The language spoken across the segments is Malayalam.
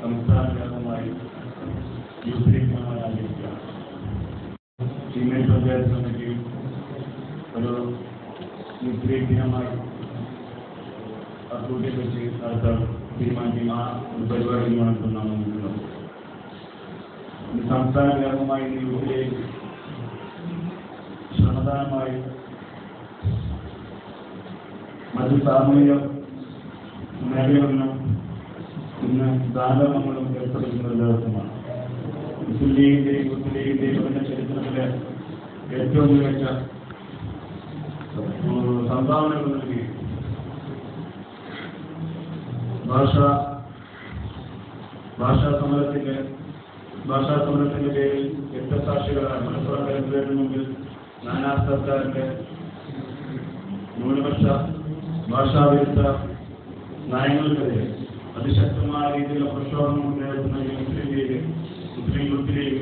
സംസ്ഥാനമായി യൂത്തിലേക്കായിരിക്കാം സീനിയർ പഞ്ചായത്ത് കമ്മിറ്റിയും ഒരു യൂത്തിലേക്ക് ദിനമായി കൂട്ടിയെ വെച്ച് നടത്താൻ തീരുമാനിക്കുന്ന ആ ഒരു പരിപാടിയുമാണ് ഇപ്പോൾ നാം മുന്നിലുള്ളത്. സംസ്ഥാന വ്യാപകമായി യൂത്തിലേക്ക് ശ്രമദാനമായി മറ്റു സാമൂഹിക മേഖലകളിലും ഇന്ന് ദാനങ്ങളും ഏർപ്പെടുത്തുന്ന ഒരു ദിവസമാണ്. മുസ്ലിം ലീഗിന്റെയും യൂത്ത് ലീഗിന്റെയും അതിന്റെ ചരിത്രത്തിലെ ഏറ്റവും മികച്ച സംഭാവനകൾ നൽകി ഭാഷാ സമരത്തിന്റെ പേരിൽ രക്തസാക്ഷികളായ മലപ്പുറം കലക്ടറേറ്റിന് മുമ്പിൽ നാനാ സർക്കാരിന്റെ ന്യൂനപക്ഷ ഭാഷാവിരുദ്ധ നയങ്ങൾക്കെതിരെ അതിശക്തമായ രീതിയിലുള്ള പ്രക്ഷോഭം നേരിടുന്ന മുസ്ലിം യൂത്ത് ലീഗ്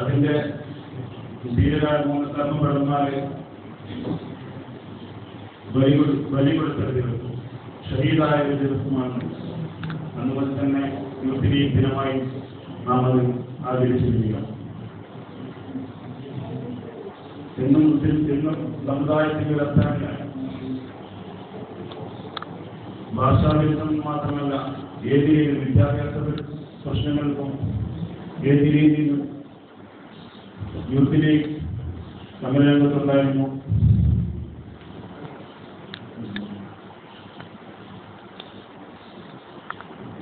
അതിന്റെ ധീരരായ മൂന്ന് കർമ്മപടന്മാരെ ബലി കൊടുത്ത ദിവസം ഷഹീദായ ഒരു ദിവസമാണ്. അതുപോലെ തന്നെ യൂത്ത് ലീഗ് ദിനമായി നാം അത് ആചരിച്ചിരിക്കുകയാണ്. എന്നും സമുദായത്തിന്റെ ഉയർത്താനില്ല. ഭാഷാവിരുദ്ധം മാത്രമല്ല, ഏത് രീതിയിൽ വിദ്യാഭ്യാസ പ്രശ്നങ്ങൾക്കും ഏത് രീതിയിലും യൂത്ത് ലീഗ് സമരരംഗത്തുണ്ടായിരുന്നു.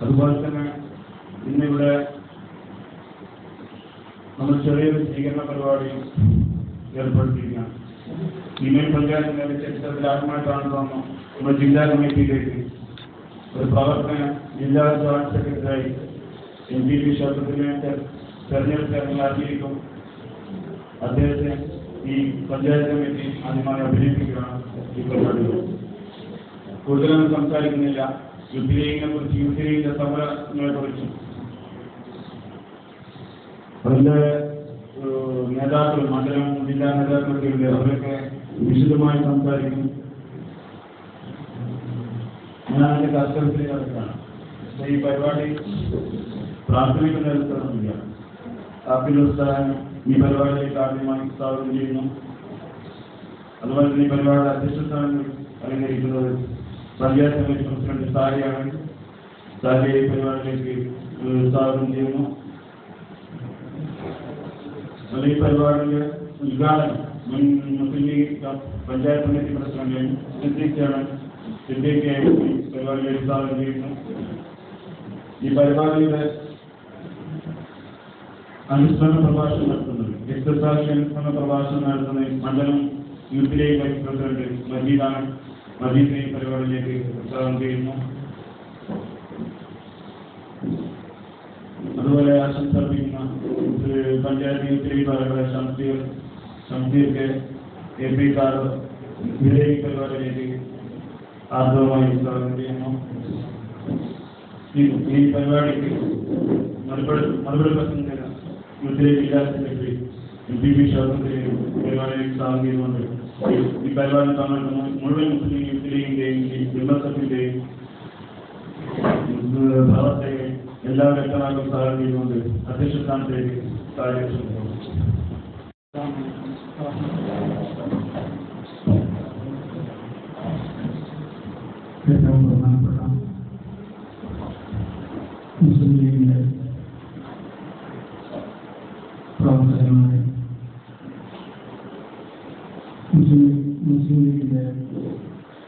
അതുപോലെ തന്നെ ഇന്നിവിടെ നമ്മൾ ചെറിയൊരു സ്വീകരണ പരിപാടി ഏർപ്പെടുത്തിയിരിക്കുകയാണ്. സീനിയർ പഞ്ചായത്തിന്റെ ചരിത്രത്തിൽ ആദ്യമായിട്ടാണ് തോന്നുന്നു നമ്മുടെ ജില്ലാ കമ്മിറ്റിയിലേക്ക് ഒരു പ്രവർത്തന ജില്ലാ ജോയിന്റ് സെക്രട്ടറിയായി MPP ക്ഷേത്രത്തിന് തെരഞ്ഞെടുപ്പ് അറിയിക്കും. അദ്ദേഹത്തെ ഈ പഞ്ചായത്ത് കമ്മിറ്റി ആദ്യമായി അഭിനയിപ്പിക്കുകയാണ് ഈ പരിപാടികൾ. കൂടുതലൊന്നും സംസാരിക്കുന്നില്ല. യൂത്ത് ലീഗിനെ കുറിച്ച്, യൂത്ത് ലീഗിന്റെ സമരങ്ങളെ കുറിച്ചും അതിന്റെ നേതാക്കൾ, മണ്ഡലം ജില്ലാ നേതാക്കളൊക്കെ ഉണ്ട്. അവരൊക്കെ വിശദമായി സംസാരിക്കും. ഞാൻ അതിന്റെ കർത്തവ്യത്തിലേക്ക് അടുത്താണ്. ഈ പരിപാടി പ്രാഥമിക നേതൃത്വമില്ല. കാപ്പിലുസ്ഥാനം ഈ പരിപാടിയിലേക്ക് ആദ്യമായി സ്വാഗതം ചെയ്യുന്നു. അതുപോലെ തന്നെ ഈ പരിപാടിയുടെ അധ്യക്ഷസ്ഥാനം അലങ്കരിക്കുന്നത് പഞ്ചായത്ത് കമ്മിറ്റി പ്രസിഡന്റ് സാരിയാണ്. സാരിയെ ഈ പരിപാടിയിലേക്ക് സ്വാഗതം ചെയ്യുന്നു. ഈ പരിപാടിയുടെ ഉദ്ഘാടനം മുൻ മുസ്ലിം ലീഗ് പഞ്ചായത്ത് കമ്മിറ്റി പ്രസിഡന്റ് സിദ്ദീഖായി പരിപാടിയിലേക്ക് സ്വാഗതം ചെയ്യുന്നു. ഈ പരിപാടിയുടെ അനുസ്മരണ പ്രഭാഷണം നടത്തുന്നത്, രക്തസാക്ഷി അനുസ്മരണ പ്രഭാഷണം നടത്തുന്നത് മണ്ഡലം യൂത്ത് ലീഗ് വൈസ് പ്രസിഡന്റ് മജീദാണ്. മജീദിനെ ഈ പരിപാടിയിലേക്ക് സ്വാഗതം ചെയ്യുന്നു. അതുപോലെ ആശംസ അർപ്പിക്കുന്ന പഞ്ചായത്ത് യൂത്ത് ലീഗ് ഭാരവാഹികളെ ഷംസീർക്ക് AP കാർഡ് ഈ പരിപാടിയിലേക്ക് ആർദ്രമായി സ്വാഗതം ചെയ്യുന്നു. ഈ പരിപാടിക്ക് മറുപടി പ്രസംഗിച്ച യൂത്ത് ലീഗ് ജില്ലാ സെക്രട്ടറി MPP ക്ഷേത്രത്തിലേക്ക് പരിപാടിയിലേക്ക് സ്വാഗതം ചെയ്തുകൊണ്ട് ഈ പരിപാടി പങ്കെടുക്കുന്ന മുഴുവൻ മുസ്ലിം യൂത്ത് ലീഗിന്റെയും വിമർശത്തിന്റെയും പ്രവർത്തകരെ എല്ലാവരും വ്യക്തമായും സ്വാഗതം ചെയ്തുകൊണ്ട് അധ്യക്ഷ സ്ഥാനത്തേക്ക് സാഹചര്യം ഏറ്റവും പ്രധാനപ്പെട്ട മുസ്ലിം ലീഗിന്റെ പ്രവർത്തനങ്ങളെ മുസ്ലിം ലീഗിന്റെ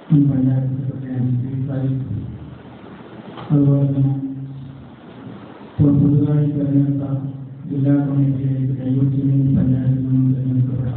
മുൻ പഞ്ചായത്ത് സെക്രട്ടറി അതുപോലെ തന്നെ പുതുതായി തെരഞ്ഞെടുത്ത ജില്ലാ കമ്മിറ്റിയിലേക്ക് യൂത്ത് ലീഗ് പഞ്ചായത്തിൽ നിന്നും തെരഞ്ഞെടുക്കപ്പെട്ട